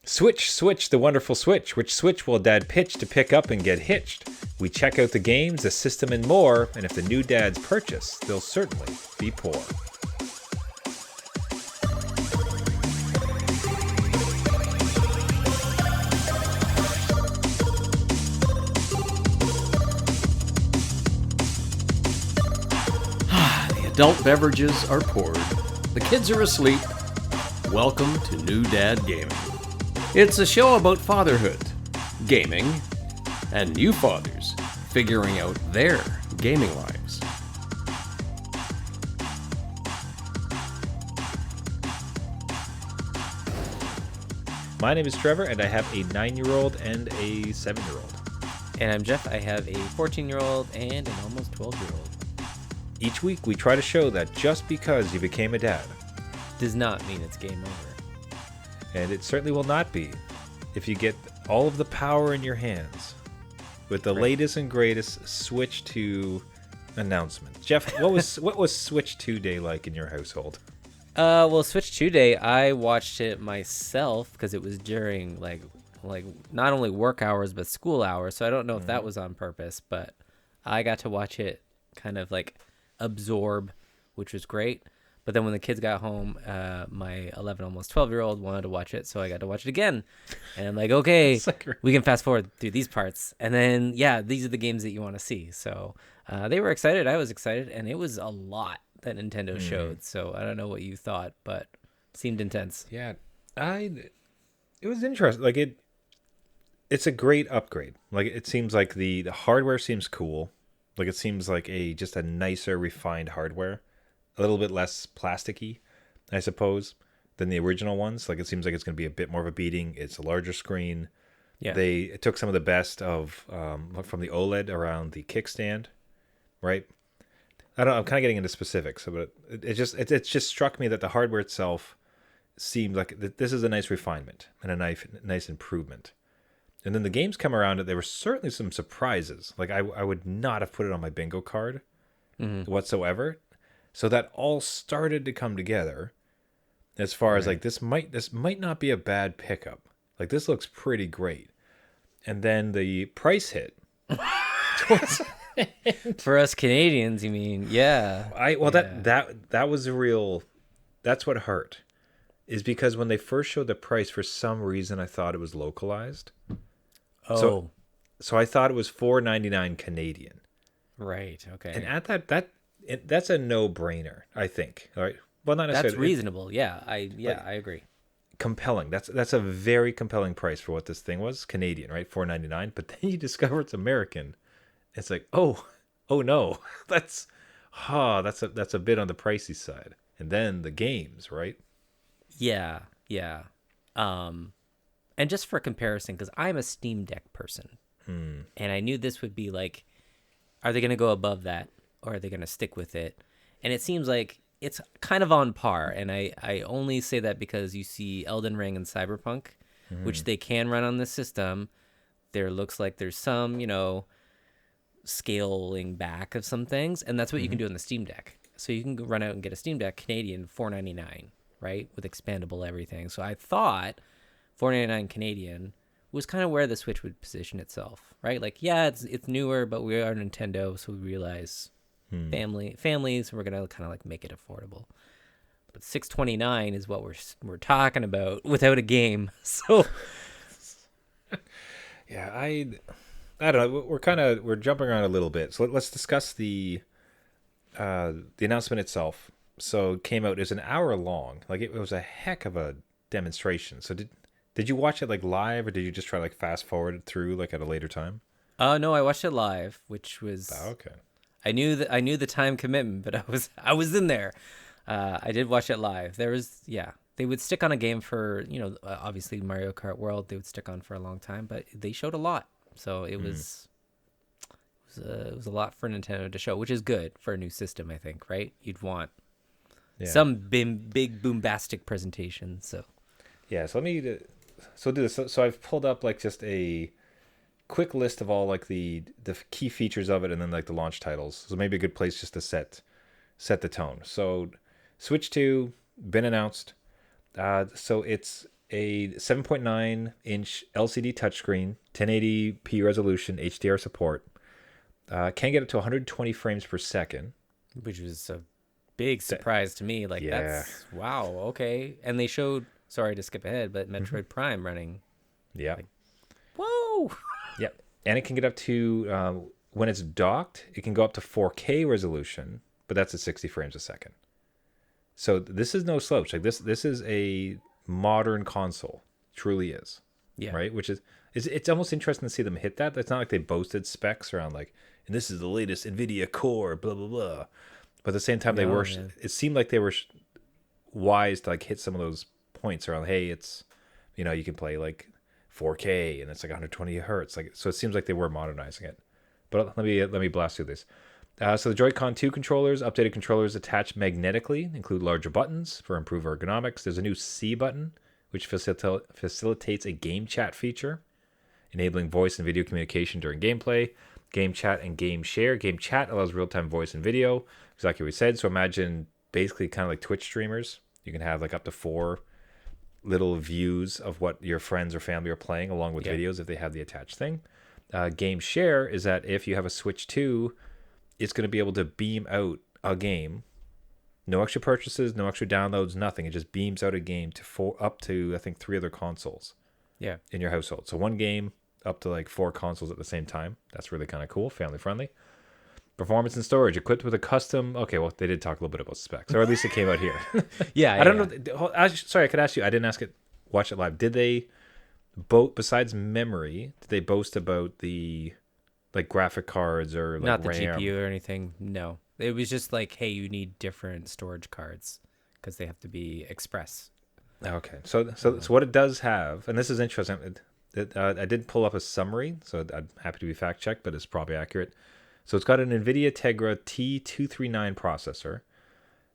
Switch, switch, the wonderful switch. Which switch will dad pitch to pick up and get hitched? We check out the games, the system, and more, and if the new dads purchase, they'll certainly be poor. The adult beverages are poured. The kids are asleep. Welcome to New Dad Gaming. It's a show about fatherhood, gaming, and new fathers figuring out their gaming lives. My name is Trevor, and I have a 9-year-old and a 7-year-old. And I'm Jeff. I have a 14-year-old and an almost 12-year-old. Each week, we try to show that just because you became a dad, Does not mean it's game over. and it certainly will not be if you get all of the power in your hands with the latest and greatest Switch 2 announcement. Jeff, what was Switch 2 day like in your household? Well, Switch 2 Day, I watched it myself because it was during like not only work hours but school hours. So I don't know if that was on purpose, but I got to watch it kind of like absorb, which was great. But then when the kids got home, my 11, almost 12-year-old wanted to watch it, so I got to watch it again. And I'm like, okay, we can fast forward through these parts. And then, yeah, these are the games that you want to see. So they were excited. I was excited. And it was a lot that Nintendo showed. So I don't know what you thought, but it seemed intense. Yeah, it was interesting. Like it's a great upgrade. Like it seems like the hardware seems cool. Like it seems like just a nicer, refined hardware. A little bit less plasticky, I suppose, than the original ones. Like it seems like it's going to be a bit more of a beating. It's a larger screen. Yeah. They took some of the best of from the OLED around the kickstand, right? I don't know, I'm kind of getting into specifics, but it just struck me that the hardware itself seemed like this is a nice refinement and a nice improvement. And then the games come around, and there were certainly some surprises. Like I would not have put it on my bingo card whatsoever. So that all started to come together as far as like this might not be a bad pickup. Like this looks pretty great. And then the price hit. For us Canadians, you mean? Yeah. That was a real, that's what hurt. Is because when they first showed the price, for some reason I thought it was localized. Oh. So I thought it was $4.99 Canadian. Right. Okay. And at that's a no-brainer, I think. All right. Well, not necessarily. That's reasonable. Yeah. I agree. Compelling. That's a very compelling price for what this thing was. Canadian, right? $4.99. But then you discover it's American. It's like, oh no. That's a bit on the pricey side. And then the games, right? Yeah. And just for comparison, because I'm a Steam Deck person, and I knew this would be like, are they going to go above that? Or are they going to stick with it? And it seems like it's kind of on par. And I only say that because you see Elden Ring and Cyberpunk, which they can run on this system. There looks like there's some, scaling back of some things. And that's what you can do on the Steam Deck. So you can go run out and get a Steam Deck Canadian $4.99, right? With expandable everything. So I thought $4.99 Canadian was kind of where the Switch would position itself, right? Like, yeah, it's newer, but we are Nintendo, so we realize... families, we're gonna kind of like make it affordable. But $6.29 is what we're talking about without a game. So yeah, I don't know. We're jumping around a little bit. So let's discuss the announcement itself. So it came out. It was an hour long. Like it was a heck of a demonstration. So did you watch it like live, or did you just try to like fast forward it through like at a later time? no, I watched it live, which was okay. I knew the time commitment, but I was in there. I did watch it live. There was, they would stick on a game for, obviously Mario Kart World, they would stick on for a long time, but they showed a lot. So it was a lot for Nintendo to show, which is good for a new system, I think, right? You'd want some big bombastic presentation. So so let me do this. So I've pulled up like just a quick list of all like the key features of it, and then like the launch titles. So maybe a good place just to set the tone. So Switch 2 been announced. So it's a 7.9-inch LCD touchscreen, 1080p resolution, HDR support. Can get up to 120 frames per second. Which was a big surprise to me. Like, Yeah. that's, wow, okay. And they showed, sorry to skip ahead, but Metroid Prime running. Yeah. Whoa! Yep. And it can get up to, when it's docked, it can go up to 4K resolution, but that's at 60 frames a second. So this is no slouch. Like this is a modern console. Truly is. Yeah. Right? Which is it's almost interesting to see them hit that. It's not like they boasted specs around like, and this is the latest NVIDIA core, blah, blah, blah. But at the same time, it seemed like they were wise to like hit some of those points around, hey, it's, you know, you can play like 4K and it's like 120 hertz. Like, so it seems like they were modernizing it. But let me blast through this. So the Joy-Con 2 controllers, updated controllers attached magnetically, include larger buttons for improved ergonomics. There's a new C button, which facilitates a game chat feature, enabling voice and video communication during gameplay. Game chat and game share. Game chat allows real-time voice and video, exactly what we said. So imagine basically kind of like Twitch streamers. You can have like up to 4 little views of what your friends or family are playing along with videos if they have the attached thing. Game share is that if you have a Switch 2, it's going to be able to beam out a game. No extra purchases, no extra downloads, nothing. It just beams out a game to up to, I think, 3 other consoles in your household. So one game up to like 4 consoles at the same time. That's really kind of cool, family friendly. Performance and storage, equipped with a custom... Okay, well, they did talk a little bit about specs, or at least it came out here. I don't know. Sorry, I could ask you. I didn't ask it. Watch it live. Did they, besides memory, did they boast about the like graphic cards or like Not the RAM? GPU or anything. No, it was just like, hey, you need different storage cards because they have to be express. Okay, so what it does have, and this is interesting. I did pull up a summary, so I'm happy to be fact checked, but it's probably accurate. So it's got an NVIDIA Tegra T239 processor.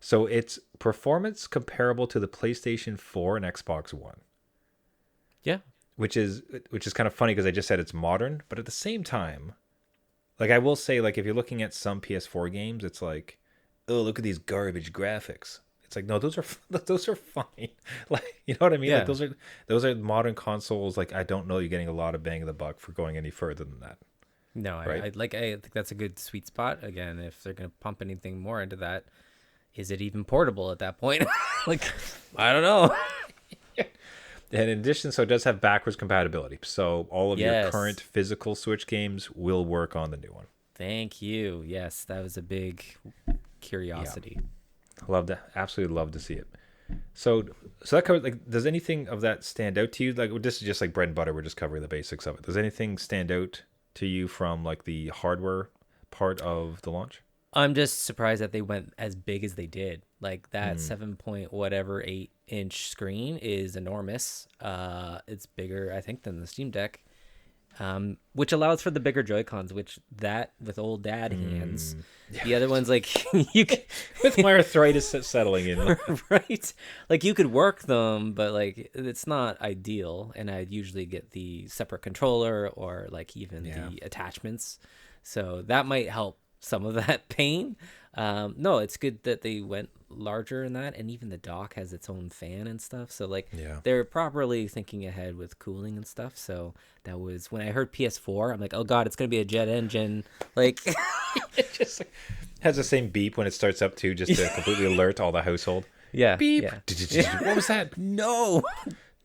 So it's performance comparable to the PlayStation 4 and Xbox One. Yeah, which is kind of funny because I just said it's modern, but at the same time, like I will say, like if you're looking at some PS4 games, it's like, oh, look at these garbage graphics. It's like, no, those are fine. Like, you know what I mean? Yeah. Like those are modern consoles. Like, I don't know you're getting a lot of bang of the buck for going any further than that. No, right? I think that's a good sweet spot. Again, if they're gonna pump anything more into that, is it even portable at that point? Like, I don't know. And in addition, so it does have backwards compatibility. So all of your Yes. current physical Switch games will work on the new one. Thank you. Yes, that was a big curiosity. Love to, absolutely love to see it. So that covers, like, does anything of that stand out to you? Like, this is just like bread and butter. We're just covering the basics of it. Does anything stand out to you from like the hardware part of the launch? I'm just surprised that they went as big as they did. Like that 7.8-inch screen is enormous. It's bigger, I think, than the Steam Deck, which allows for the bigger Joy-Cons, which that with old dad hands. The other one's like you can, with my arthritis settling in, right? Like you could work them, but like it's not ideal. And I'd usually get the separate controller or like even the attachments, so that might help some of that pain. No, it's good that they went larger in that, and even the dock has its own fan and stuff, so like they're properly thinking ahead with cooling and stuff. So that was when I heard PS4, I'm like, oh god, it's gonna be a jet engine. Like it just like, has the same beep when it starts up too, just to completely alert all the household. Beep. What was that? No.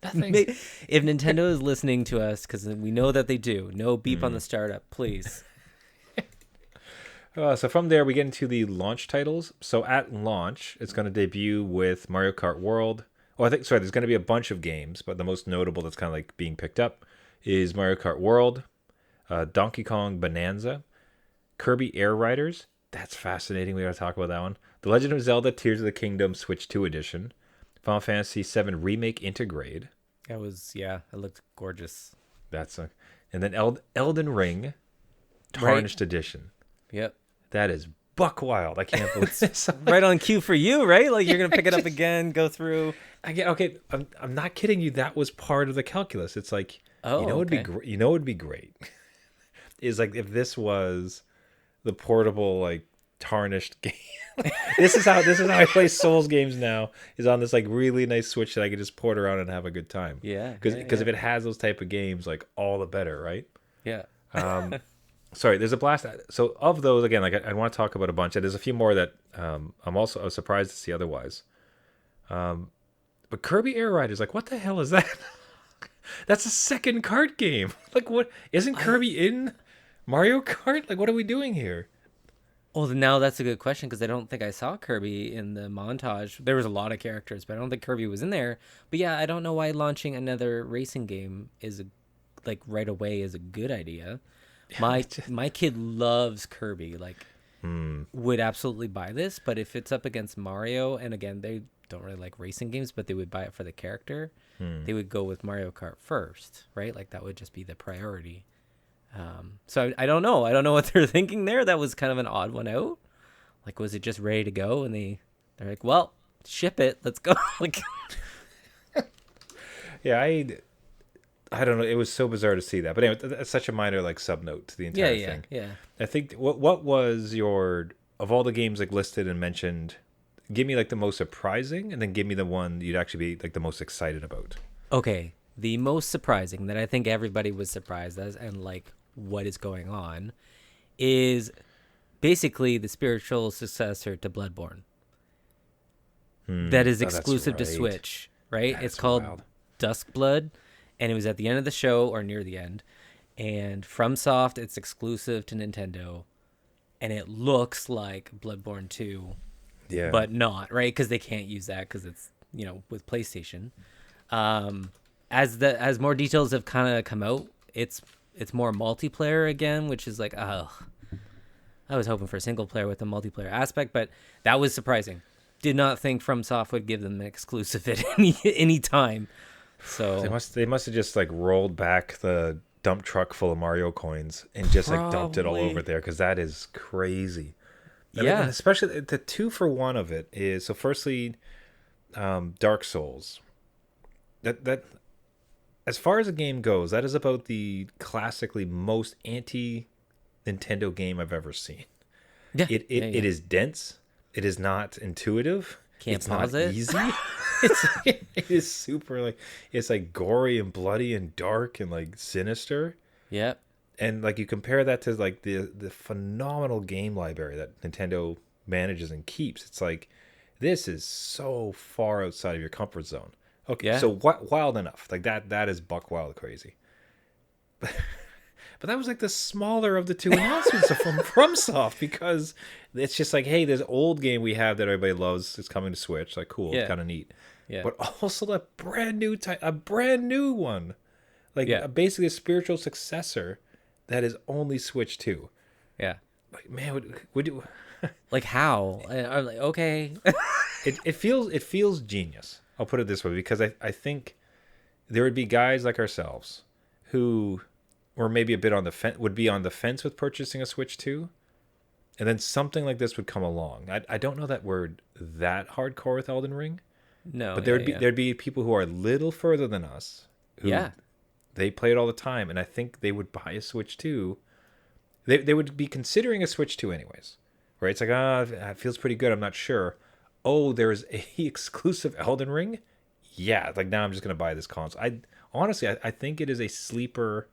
Nothing. If Nintendo is listening to us, because we know that they do, no beep on the startup, please. So from there, we get into the launch titles. So at launch, it's going to debut with Mario Kart World. Well, there's going to be a bunch of games, but the most notable that's kind of like being picked up is Mario Kart World, Donkey Kong Bonanza, Kirby Air Riders. That's fascinating. We got to talk about that one. The Legend of Zelda Tears of the Kingdom Switch 2 Edition, Final Fantasy VII Remake Intergrade. That was, it looked gorgeous. And then Elden Ring Tarnished Edition. Yep. That is buck wild. I can't believe this. Right on cue for you, right? Like you're gonna pick it up again, go through. Okay, I'm not kidding you. That was part of the calculus. It's like, it'd be great. You know, it'd be great. Is like if this was the portable like tarnished game. This is how I play Souls games now. Is on this like really nice Switch that I can just port around and have a good time. Yeah. Because if it has those type of games, like all the better, right? Yeah. Sorry, there's a blast. So of those, again, like I want to talk about a bunch. And there's a few more that I was surprised to see otherwise. But Kirby Air Riders, like, what the hell is that? That's a second kart game. Like, what? Isn't Kirby in Mario Kart? Like, what are we doing here? Well, now that's a good question because I don't think I saw Kirby in the montage. There was a lot of characters, but I don't think Kirby was in there. But yeah, I don't know why launching another racing game right away is a good idea. My kid loves Kirby. Like, would absolutely buy this. But if it's up against Mario, and again, they don't really like racing games, but they would buy it for the character. They would go with Mario Kart first, right? Like that would just be the priority. So I don't know. I don't know what they're thinking there. That was kind of an odd one out. Like, was it just ready to go? And they're like, well, ship it. Let's go. Like, yeah, I don't know. It was so bizarre to see that. But anyway, that's such a minor like sub note to the entire thing. Yeah. I think what was your, of all the games like listed and mentioned, give me like the most surprising, and then give me the one you'd actually be like the most excited about. Okay, the most surprising that I think everybody was surprised as, and like what is going on, is basically the spiritual successor to Bloodborne. That is exclusive to Switch, right? It's called Dusk Blood, and it was at the end of the show or near the end. And FromSoft, it's exclusive to Nintendo, and it looks like Bloodborne 2, but not, right? Because they can't use that because it's with PlayStation. As more details have kind of come out, it's more multiplayer again, which is like, I was hoping for a single player with a multiplayer aspect, but that was surprising. Did not think FromSoft would give them an exclusive at any time. So they must have just like rolled back the dump truck full of Mario coins and just like dumped it all over there, because that is crazy. And especially the 2-for-1 of it is, so firstly, Dark Souls. That as far as the game goes, that is about the classically most anti-Nintendo game I've ever seen. Yeah, it is dense. It is not intuitive. It's not easy. It is super like, it's like gory and bloody and dark and like sinister. Yep. And like you compare that to like the phenomenal game library that Nintendo manages and keeps. It's like, this is so far outside of your comfort zone. Okay, so wild enough. Like that is buck wild crazy. But that was like the smaller of the two announcements from FromSoft, because it's just like, hey, this old game we have that everybody loves is coming to Switch. Like, cool, kind of neat. Yeah. But also a brand new one, like basically a spiritual successor that is only Switch 2. Yeah. Like, man, would you like how? I'm like, okay. it feels genius. I'll put it this way, because I think there would be guys like ourselves who were maybe a bit on the fence, would be on the fence with purchasing a Switch 2, and then something like this would come along. I don't know that we're that hardcore with Elden Ring. No, but there'd be people who are a little further than us who they play it all the time, and I think they would buy a Switch 2. They would be considering a Switch 2 anyways, right? It's like, it feels pretty good, I'm not sure. Oh, there's a exclusive Elden Ring? Yeah, like now I'm just going to buy this console. Honestly, I think it is a sleeper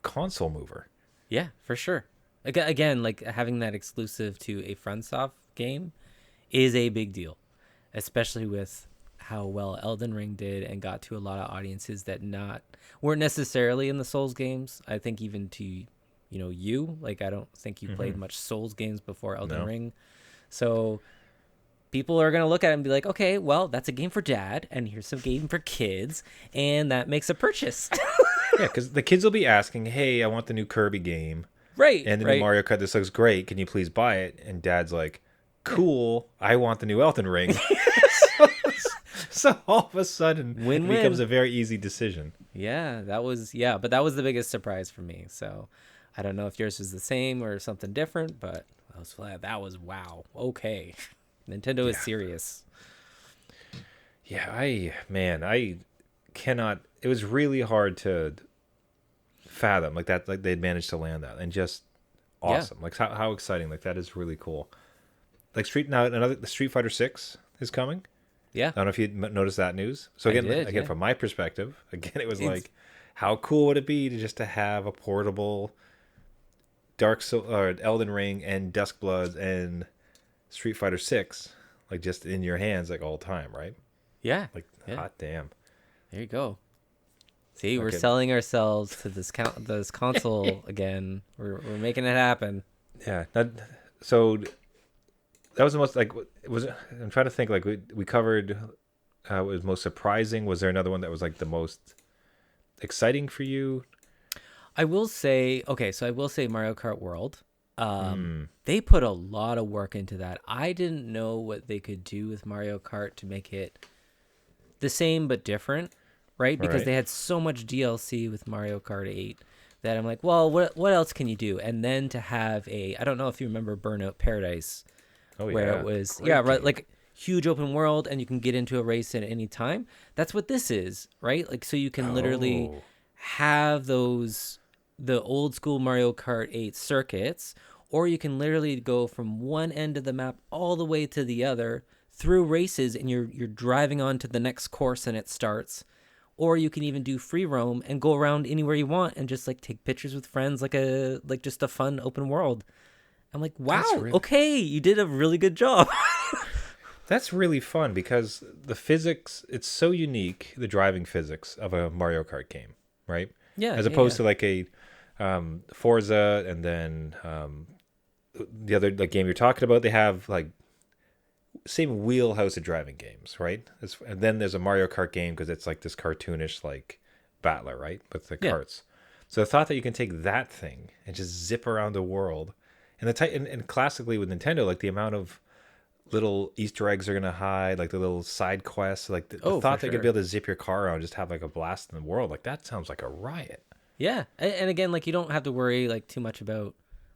console mover. Yeah, for sure. Again, like having that exclusive to a FromSoft game is a big deal, especially with how well Elden Ring did and got to a lot of audiences that weren't necessarily in the Souls games. I think even to you, like I don't think you played much Souls games before Elden Ring, so people are going to look at it and be like, okay, well, that's a game for dad, and here's some game for kids, and that makes a purchase. Yeah, because the kids will be asking, hey, I want the new Kirby game. Right. And the new Mario Kart, this looks great. Can you please buy it? And dad's like, cool, I want the new Elden Ring. So all of a sudden, it becomes a very easy decision. Yeah, but that was the biggest surprise for me. So I don't know if yours was the same or something different, but that was wow. Okay. Nintendo is serious. Yeah, I cannot. It was really hard to fathom like that. Like they'd managed to land that, and just awesome. Like how exciting! Like that is really cool. Like the Street Fighter 6 is coming. Yeah. I don't know if you noticed that news. So again, from my perspective, it was like, how cool would it be to have a portable Elden Ring and Dusk Blood and Street Fighter 6, like just in your hands, like all the time, right? Yeah. Like, hot damn. There you go. See, we're selling ourselves to this console again. We're making it happen. Yeah. So that was the most I'm trying to think, like we covered what was most surprising. Was there another one that was like the most exciting for you? I will say Mario Kart World. They put a lot of work into that. I didn't know what they could do with Mario Kart to make it the same but different, right? Because they had so much DLC with Mario Kart 8 that I'm like, well, what else can you do? And then to have I don't know if you remember Burnout Paradise, where it was like huge open world and you can get into a race at any time. That's what this is, right? Like, so you can literally have the old school Mario Kart 8 circuits, or you can literally go from one end of the map all the way to the other through races, and you're driving on to the next course and it starts. Or you can even do free roam and go around anywhere you want and just like take pictures with friends, like just a fun open world. I'm like, wow, okay, you did a really good job. That's really fun because the physics, it's so unique, the driving physics of a Mario Kart game, right? Yeah. As opposed to like a Forza, and then the other like game you're talking about, they have like same wheelhouse of driving games, right? And then there's a Mario Kart game because it's like this cartoonish like battler, right? With the carts. So the thought that you can take that thing and just zip around the world, and and classically with Nintendo, like the amount of little Easter eggs are gonna hide, like the little side quests, like the thought that you'd be able to zip your car around, just have like a blast in the world, like that sounds like a riot. Yeah, and again, like you don't have to worry like too much about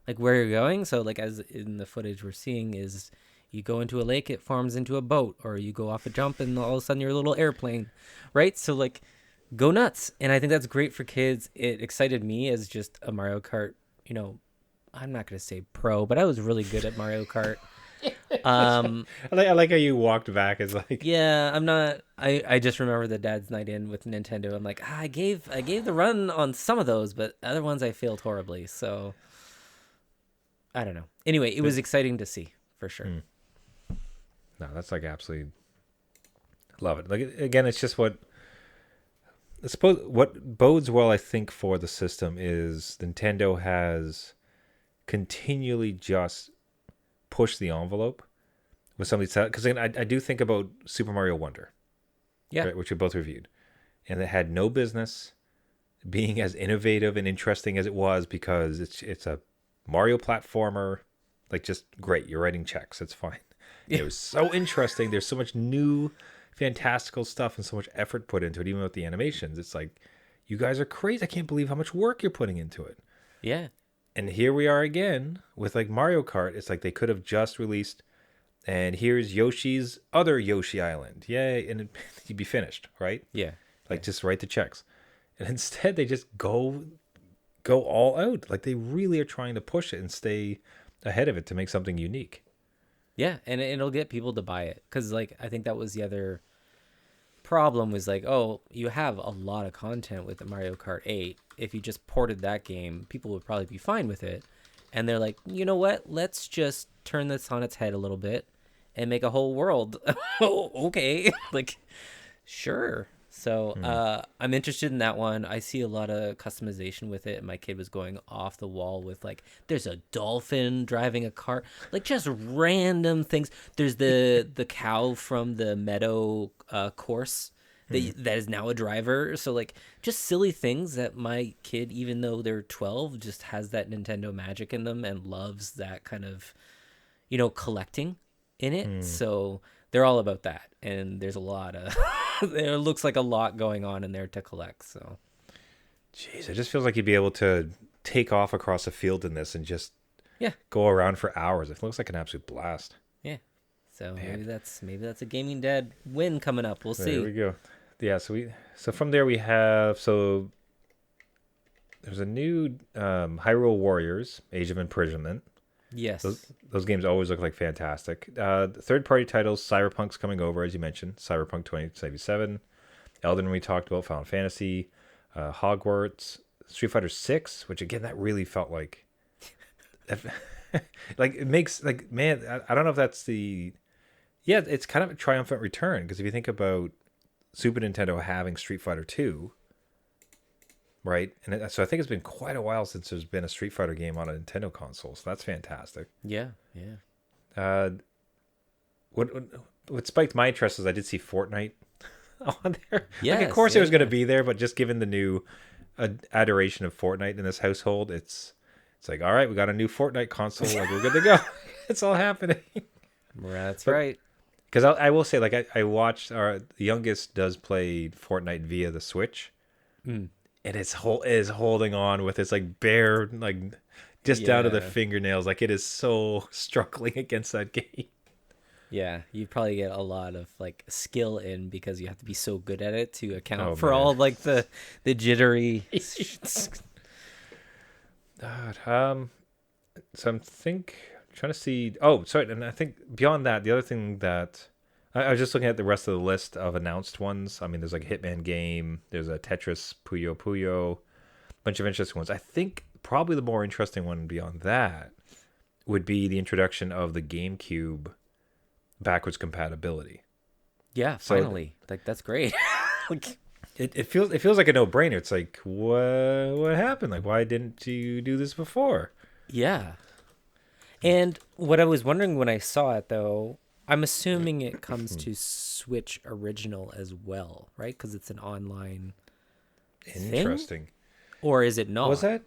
like where you're going. So like as in the footage we're seeing is you go into a lake, it forms into a boat, or you go off a jump and all of a sudden you're a little airplane, right? So like go nuts. And I think that's great for kids. It excited me as just a Mario Kart, I'm not going to say pro, but I was really good at Mario Kart. I like how you walked back as like, yeah, I'm not, I just remember the dad's night in with Nintendo. I'm like, I gave the run on some of those, but other ones I failed horribly. So I don't know. Anyway, it was exciting to see for sure. No, that's like absolutely love it. Like again, it's just what bodes well, I think, for the system is Nintendo has continually just pushed the envelope with some of these, because I do think about Super Mario Wonder, right, which we both reviewed, and it had no business being as innovative and interesting as it was because it's a Mario platformer, like just great. You're writing checks, it's fine. It was so interesting. There's so much new, fantastical stuff and so much effort put into it, even with the animations. It's like, you guys are crazy. I can't believe how much work you're putting into it. Yeah. And here we are again with like Mario Kart. It's like they could have just released, and here's Yoshi's other Yoshi Island. Yay. And you'd be finished, right? Yeah. Like just write the checks. And instead they just go all out. Like they really are trying to push it and stay ahead of it to make something unique. Yeah, and it'll get people to buy it because, like, I think that was the other problem was like, oh, you have a lot of content with the Mario Kart 8. If you just ported that game, people would probably be fine with it. And they're like, you know what? Let's just turn this on its head a little bit and make a whole world. Oh, okay, like, sure. So I'm interested in that one. I see a lot of customization with it. My kid was going off the wall with like, there's a dolphin driving a car, like just random things. There's the cow from the meadow course that is now a driver. So like just silly things that my kid, even though they're 12, just has that Nintendo magic in them and loves that kind of, collecting in it. So they're all about that. And there's a lot of... There looks like a lot going on in there to collect. So, jeez, it just feels like you'd be able to take off across a field in this and just go around for hours. It looks like an absolute blast. Yeah. So maybe that's a Gaming Dad win coming up. We'll see. There we go. Yeah. So from there we have there's a new Hyrule Warriors: Age of Imprisonment. Yes. Those games always look like fantastic. Third-party titles, Cyberpunk's coming over, as you mentioned. Cyberpunk 2077. Elden Ring we talked about, Final Fantasy, Hogwarts, Street Fighter 6, which again, that really felt like... like, it makes... Like, man, I don't know if that's the... Yeah, it's kind of a triumphant return, because if you think about Super Nintendo having Street Fighter 2... Right, so I think it's been quite a while since there's been a Street Fighter game on a Nintendo console, so that's fantastic. Yeah, yeah. What spiked my interest is I did see Fortnite on there. Yes, like, of course it was going to be there, but just given the new adoration of Fortnite in this household, it's like, all right, we got a new Fortnite console, like we're good to go. It's all happening. That's right. Because I will say, like, I watched, the youngest does play Fortnite via the Switch. And it is holding on with its like bare, like just down to the fingernails. Like it is so struggling against that game. Yeah, you probably get a lot of like skill in because you have to be so good at it to account for all like the jittery. God, so I'm trying to see. Oh, sorry, and I think beyond that, the other thing that I was just looking at the rest of the list of announced ones. I mean, there's like a Hitman game. There's a Tetris Puyo Puyo. Bunch of interesting ones. I think probably the more interesting one beyond that would be the introduction of the GameCube backwards compatibility. Yeah, finally. Like that's great. it feels like a no-brainer. It's like, what happened? Like, why didn't you do this before? Yeah. And what I was wondering when I saw it, though, I'm assuming it comes to Switch Original as well, right? Because it's an online Interesting. thing? Or is it not? Was that?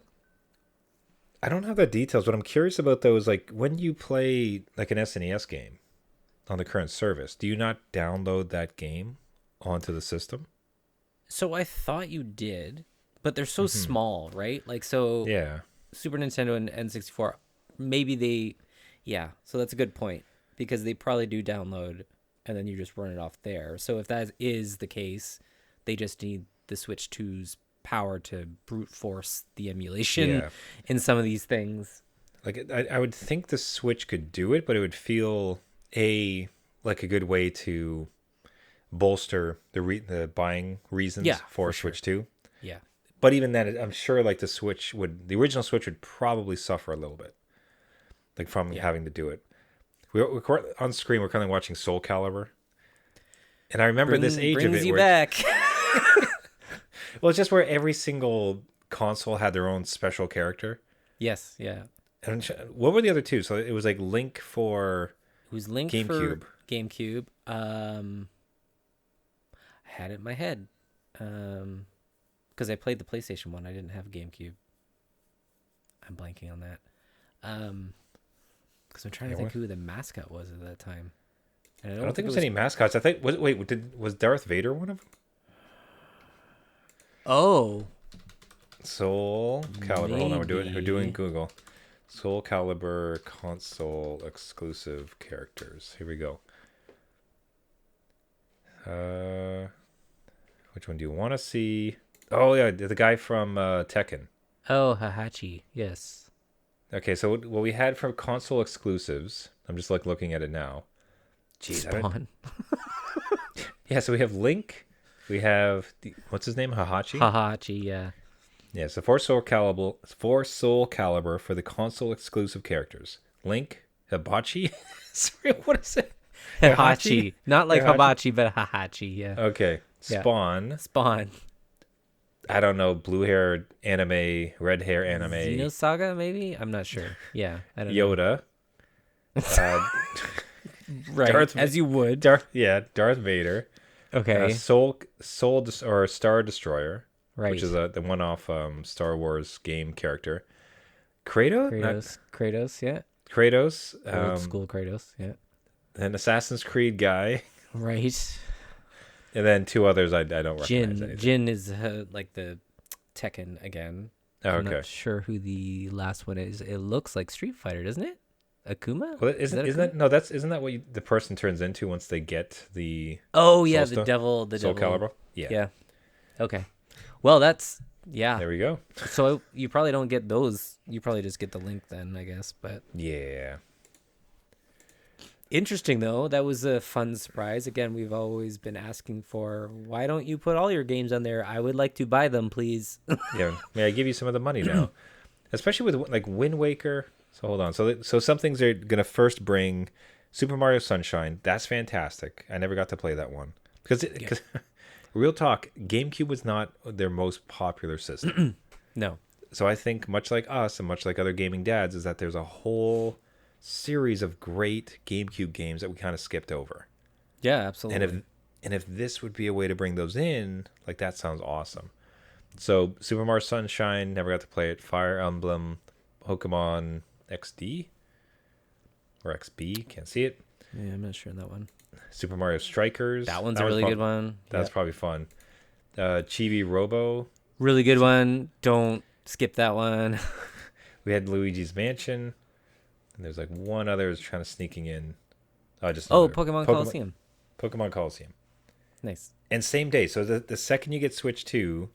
I don't have the details. What I'm curious about, though, is like when you play like an SNES game on the current service, do you not download that game onto the system? So I thought you did, but they're so small, right? Like, so Yeah. Super Nintendo and N64, maybe they, yeah. So that's a good point because they probably do download and then you just run it off there. So if that is the case, they just need the Switch 2's power to brute force the emulation in some of these things. Like I would think the Switch could do it, but it would feel like a good way to bolster the buying reasons for Switch 2. Yeah. But even then, I'm sure like the original Switch would probably suffer a little bit, like from having to do it. We're on screen. We're currently watching Soul Calibur, and I remember this age of it. Brings you back. Well, it's just where every single console had their own special character. Yes. Yeah. And what were the other two? So it was like Link for. It was Link GameCube. for GameCube. I had it in my head. Because I played the PlayStation one. I didn't have a GameCube. I'm blanking on that. Because I'm trying to think who the mascot was at that time. And I don't think there was any mascots. I think was Darth Vader one of them? Oh. Soul Calibur. Hold on, we're doing Maybe. Google. Soul Calibur console exclusive characters. Here we go. Which one do you want to see? Oh yeah, the guy from Tekken. Oh, Hahachi. Yes. Okay, so what we had from console exclusives. I'm just like looking at it now. Jeez, Spawn. Yeah, so we have Link. We have what's his name? Hahachi. Hahachi. Yeah. Yeah, so for Soul Calibur for the console exclusive characters. Link, Hibachi. Sorry, what is it? Hahachi. Not like hibachi, but Hahachi. Yeah. Okay. Spawn. Spawn. I don't know. Blue hair anime, red hair anime. Xenosaga, maybe? I'm not sure. Yeah. I don't know. Yoda. Right. As you would. Darth Vader. Okay. or Star Destroyer. Right. Which is the one-off Star Wars game character. Kratos, yeah. Kratos. Old school Kratos, yeah. An Assassin's Creed guy. Right. And then two others I don't recognize. Jin is like the Tekken again. Oh, I'm okay. not sure who the last one is. It looks like Street Fighter, doesn't it? Akuma? Well, isn't that what the person turns into once they get the Oh yeah, Soul the devil, Soul devil. Calibur? Yeah. Yeah. Okay. Well, that's Yeah. There we go. So you probably don't get those. You probably just get the link then, I guess. But Yeah. interesting though. That was a fun surprise. Again, we've always been asking for, why don't you put all your games on there? I would like to buy them, please. Yeah. May I give you some of the money now? Especially with like Wind Waker. So hold on. So some things are gonna first bring Super Mario Sunshine. That's fantastic. I never got to play that one because real talk, GameCube was not their most popular system. No. So I think much like us and much like other gaming dads is that there's a whole series of great GameCube games that we kind of skipped over. Yeah, absolutely. And if this would be a way to bring those in, like that sounds awesome. So Super Mario Sunshine, never got to play it. Fire Emblem, Pokemon XD or XB, can't see it. Yeah, I'm not sure on that one. Super Mario Strikers. That one's a really good one. That's probably fun. Chibi Robo. Really good one. Don't skip that one. We had Luigi's Mansion. And there's like one other is trying to sneaking in. Pokemon Coliseum. Pokemon Coliseum. Nice. And same day. So the second you get Switch 2,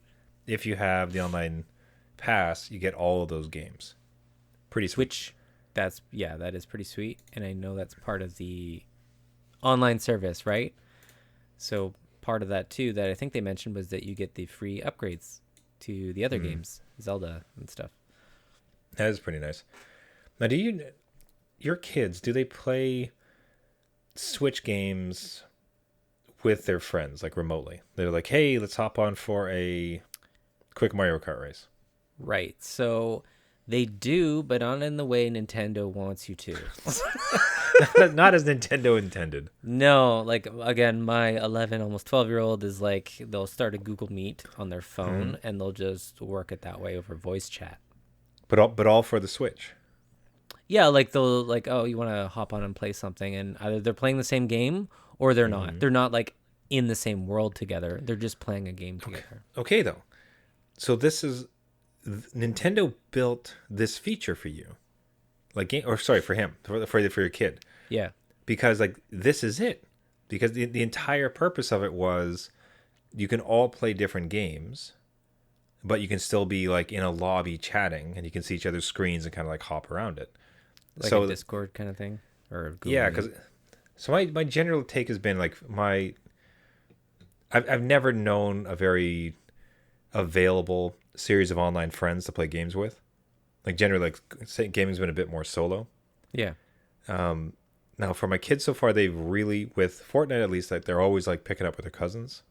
if you have the online pass, you get all of those games. Pretty sweet. Which, that is pretty sweet. And I know that's part of the online service, right? So part of that too that I think they mentioned was that you get the free upgrades to the other games, Zelda and stuff. That is pretty nice. Now, your kids, do they play Switch games with their friends, like remotely? They're like, hey, let's hop on for a quick Mario Kart race. Right. So they do, but not in the way Nintendo wants you to. Not as Nintendo intended. No, like, again, my 11, almost 12-year-old is like, they'll start a Google Meet on their phone and they'll just work it that way over voice chat. But all for the Switch. Yeah, like they'll like, oh, you want to hop on and play something, and either they're playing the same game or they're not. They're not like in the same world together. They're just playing a game together. Okay though. So Nintendo built this feature for you. For him, for your kid. Yeah. Because like this is it. Because the entire purpose of it was you can all play different games, but you can still be like in a lobby chatting and you can see each other's screens and kind of like hop around it. Like a Discord kind of thing? Or Google yeah, Meet? because so my general take has been like I've never known a very available series of online friends to play games with. Like generally, like gaming's been a bit more solo. Yeah. Now for my kids so far, they've really, with Fortnite at least, like they're always like picking up with their cousins.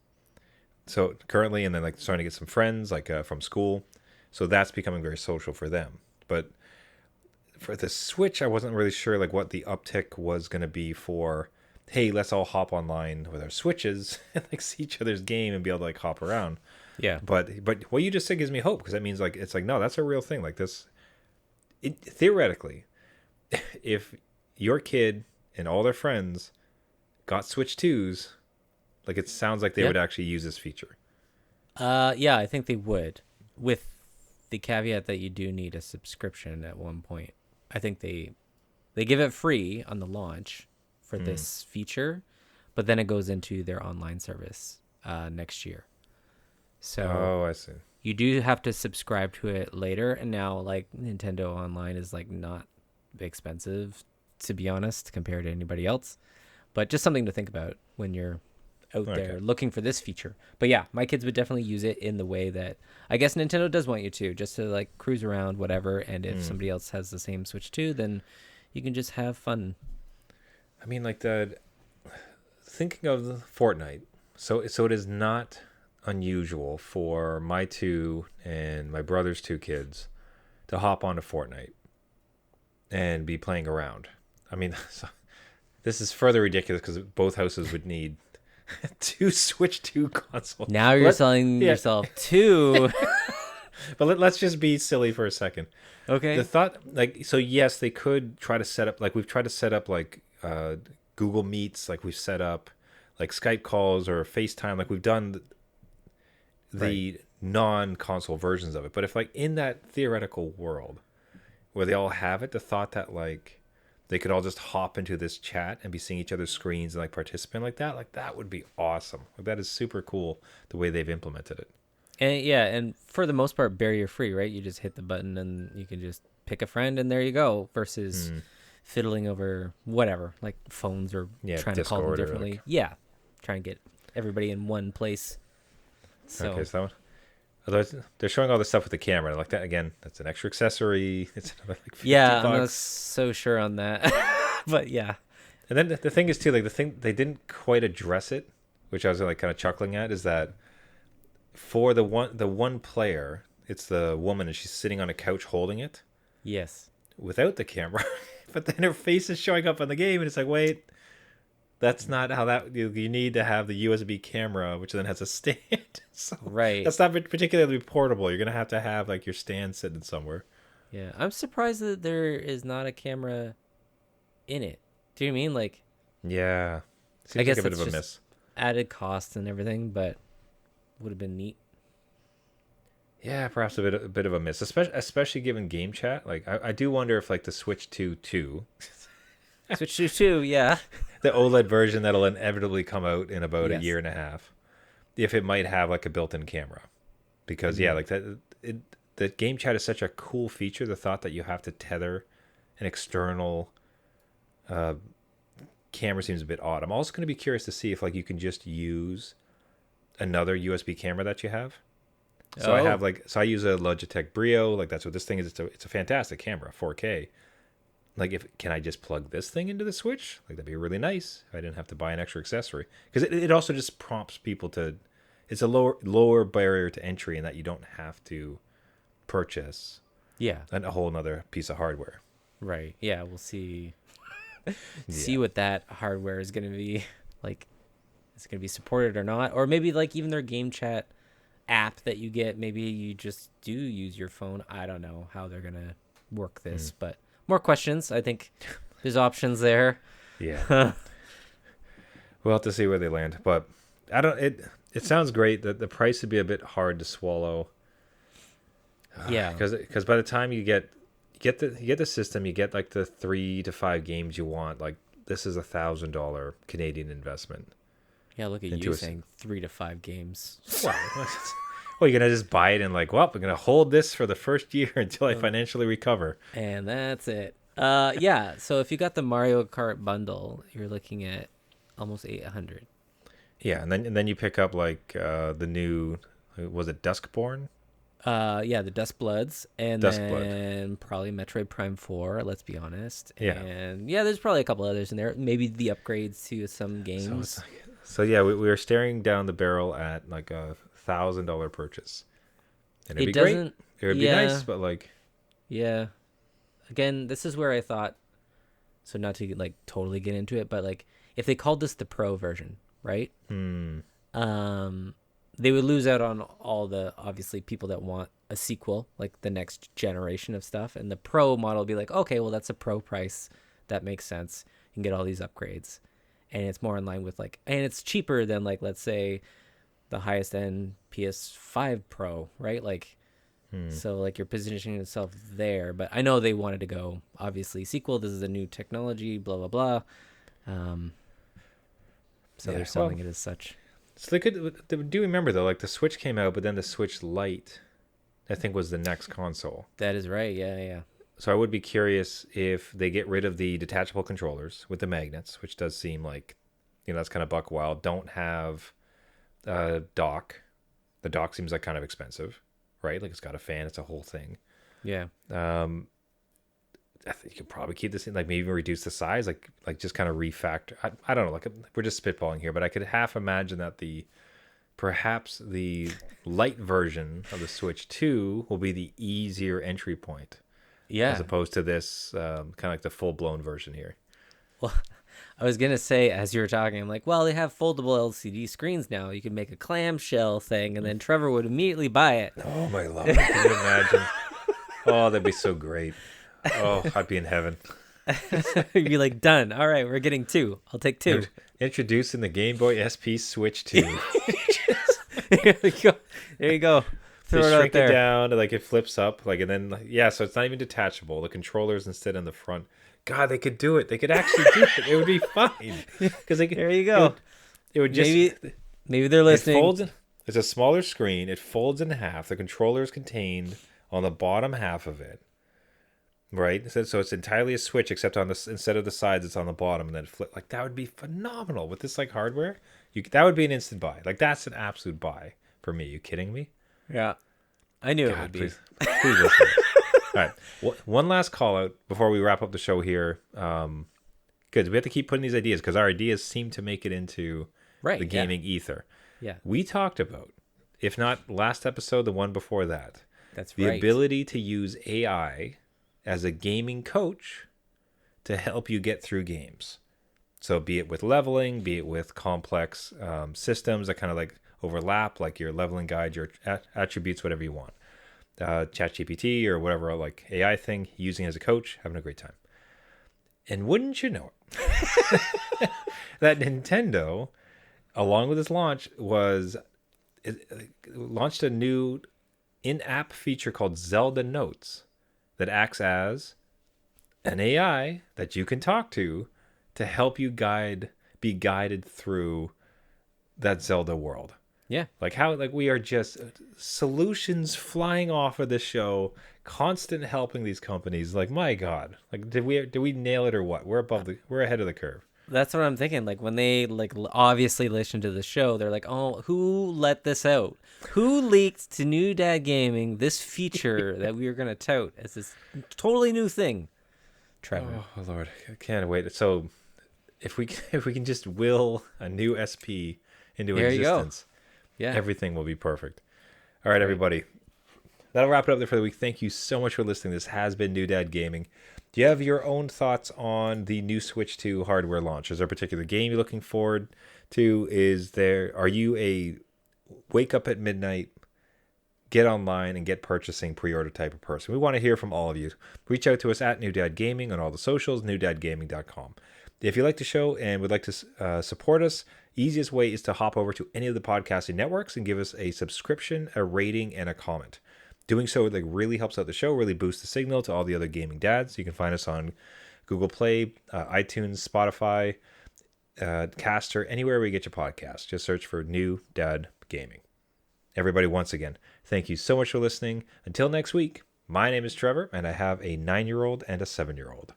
So currently, and then like starting to get some friends like from school. So that's becoming very social for them. But for the Switch, I wasn't really sure like what the uptick was going to be for, hey, let's all hop online with our Switches and like see each other's game and be able to like hop around. Yeah. But what you just said gives me hope, because that means like it's like, no, that's a real thing. Like this, theoretically, if your kid and all their friends got Switch 2s, like it sounds like they would actually use this feature. Yeah, I think they would, with the caveat that you do need a subscription at one point. I think they give it free on the launch for this feature, but then it goes into their online service next year. So I see. You do have to subscribe to it later, and now like Nintendo Online is like not expensive, to be honest, compared to anybody else. But just something to think about when you're out there looking for this feature. But yeah, my kids would definitely use it in the way that I guess Nintendo does want you to, just to like cruise around, whatever. And if somebody else has the same Switch too, then you can just have fun. I mean, like thinking of the Fortnite. So it is not unusual for my two and my brother's two kids to hop onto Fortnite and be playing around. I mean, this is further ridiculous because both houses would need two Switch 2 consoles. Now you're selling yourself two. But let's just be silly for a second. Okay. The thought, like, so yes, they could try to set up, like we've tried to set up like Google Meets, like we've set up like Skype calls or FaceTime, like we've done the non-console versions of it. But if like in that theoretical world where they all have it, the thought that like they could all just hop into this chat and be seeing each other's screens and like participate like that would be awesome. Like that is super cool the way they've implemented it. And for the most part, barrier free, right? You just hit the button and you can just pick a friend and there you go. Versus fiddling over whatever, like phones or trying to call them Discord or, differently. like... Yeah, trying to get everybody in one place. So Okay, so that one. Otherwise, they're showing all this stuff with the camera. Like that again, that's an extra accessory. It's another like $50. I'm not so sure on that, but yeah. And then the thing is too, like the thing they didn't quite address it, which I was like kind of chuckling at, is that for the one player, it's the woman and she's sitting on a couch holding it Yes. without the camera, but then her face is showing up on the game, and it's like, wait, that's not how that. You need to have the USB camera, which then has a stand. So Right. that's not particularly portable. You're gonna have to have like your stand sitting somewhere. Yeah, I'm surprised that there is not a camera in it. Do you know what I mean? Like, Yeah, seems I guess like a bit that's of a just miss. added cost and everything, but would have been neat. Yeah, perhaps a bit of a miss, especially given game chat. Like I do wonder if like the Switch 2, Switch to 2, yeah. the OLED version that'll inevitably come out in about a Yes. year and a half, if it might have like a built-in camera, because yeah, like the game chat is such a cool feature. The thought that you have to tether an external camera seems a bit odd. I'm also going to be curious to see if like you can just use another USB camera that you have. So I use a Logitech Brio. Like that's what this thing is. It's a fantastic camera, 4K. Like can I just plug this thing into the Switch? Like that'd be really nice if I didn't have to buy an extra accessory. Because it also just prompts people to. It's a lower barrier to entry in that you don't have to purchase Yeah. a whole nother piece of hardware. Right. Yeah, we'll see. See Yeah. what that hardware is going to be like. Is it going to be supported or not? Or maybe like even their game chat app that you get, maybe you just do use your phone. I don't know how they're going to work this, but more questions. I think there's options there. Yeah. We'll have to see where they land, but I don't. It sounds great. That the price would be a bit hard to swallow. Yeah. Because by the time you get the system, you get like the 3 to 5 games you want. Like this is $1,000 Canadian investment. Yeah, look at into you a- saying 3 to 5 games. Well, you're gonna just buy it and like, well, I'm gonna hold this for the first year until I financially recover. And that's it. Yeah, so if you got the Mario Kart bundle, you're looking at almost 800. Yeah, and then you pick up like the new, was it Duskborn? Yeah, the Dusk Bloods, and Dusk then probably Metroid Prime 4, let's be honest. Yeah. And yeah, there's probably a couple others in there. Maybe the upgrades to some games. So yeah, we were staring down the barrel at like $1,000 purchase, and it'd It be great. doesn't- It would be yeah. nice, but like, Yeah. Again, this is where I thought, so not to like totally get into it, but like if they called this the Pro version, right? They would lose out on all the obviously people that want a sequel, like the next generation of stuff. And the Pro model would be like, okay, well that's a Pro price. That makes sense. You can get all these upgrades. And it's more in line with like, and it's cheaper than like, let's say the highest end PS5 Pro, right? Like, so like you're positioning yourself there, but I know they wanted to go obviously sequel. This is a new technology, blah, blah, blah. So Yeah, they're selling it as such. so they do remember though, like the Switch came out, but then the Switch Lite, I think, was the next console. That is right. Yeah. Yeah. So I would be curious if they get rid of the detachable controllers with the magnets, which does seem like, that's kind of buck wild. Don't have a dock. The dock seems like kind of expensive, right? Like it's got a fan, it's a whole thing. Yeah. I think you could probably keep this in, like maybe even reduce the size, like just kind of refactor. I don't know, like we're just spitballing here, but I could half imagine that perhaps the light version of the Switch 2 will be the easier entry point. Yeah. As opposed to this kind of like the full-blown version here. Well, I was going to say, as you were talking, I'm like, well, they have foldable LCD screens now. You can make a clamshell thing, and then Trevor would immediately buy it. Oh, my lord. Can you imagine? Oh, that'd be so great. Oh, I'd be in heaven. You'd be like, done. All right, we're getting 2. I'll take 2. Introducing the Game Boy SP Switch 2. There you go. There you go. Throw They it out shrink there. it down, like it flips up, like, and then so it's not even detachable. The controller's instead in the front. God, they could do it. They could actually do it. It would be fine. Because There you go. It would just Maybe they're listening. It's a smaller screen. It folds in half. The controller is contained on the bottom half of it. Right? So it's entirely a Switch, except on the instead of the sides, it's on the bottom and then flip. Like, that would be phenomenal with this like hardware. That would be an instant buy. Like, that's an absolute buy for me. You kidding me? Yeah. I knew it God, would be. please listen. All right. One last call out before we wrap up the show here. Good. We have to keep putting these ideas because our ideas seem to make it into the gaming ether. Yeah. We talked about, if not last episode, the one before that. That's the right. ability to use AI as a gaming coach to help you get through games. So be it with leveling, be it with complex systems that kind of like overlap, like your leveling guide, your attributes, whatever you want. ChatGPT or whatever like AI thing, using it as a coach, having a great time. And wouldn't you know it, that Nintendo, along with its launch, launched a new in-app feature called Zelda Notes that acts as an AI that you can talk to help you be guided through that Zelda world. Yeah. Like how we are just solutions flying off of this show, constant helping these companies. Like, my God, like did we nail it or what? We're ahead of the curve. That's what I'm thinking. Like when they like obviously listen to the show, they're like, "Oh, who let this out? Who leaked to New Dad Gaming this feature that we were gonna tout as this totally new thing?" Trevor. Oh Lord, I can't wait. So if we can just will a new SP into existence, yeah, everything will be perfect. All right, everybody. That'll wrap it up there for the week. Thank you so much for listening. This has been New Dad Gaming. Do you have your own thoughts on the new Switch 2 hardware launch? Is there a particular game you're looking forward to? Are you a wake up at midnight, get online and get purchasing pre-order type of person? We want to hear from all of you. Reach out to us at New Dad Gaming on all the socials, newdadgaming.com. If you like the show and would like to support us, easiest way is to hop over to any of the podcasting networks and give us a subscription, a rating, and a comment. Doing so really helps out the show, really boosts the signal to all the other gaming dads. You can find us on Google Play, iTunes, Spotify, Caster, anywhere where you get your podcast. Just search for New Dad Gaming. Everybody, once again, thank you so much for listening. Until next week, my name is Trevor, and I have a 9-year-old and a 7-year-old.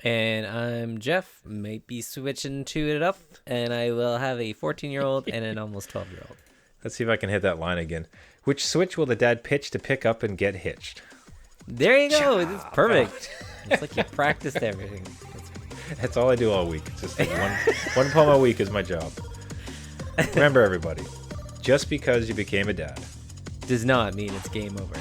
And I'm Jeff. Might be switching to it up, and I will have a 14-year-old and an almost 12-year-old. Let's see if I can hit that line again. Which switch will the dad pitch to pick up and get hitched? There you go. It's perfect. It's like you practiced everything. That's all I do all week. It's just like one poem a week is my job. Remember, everybody, just because you became a dad does not mean it's game over.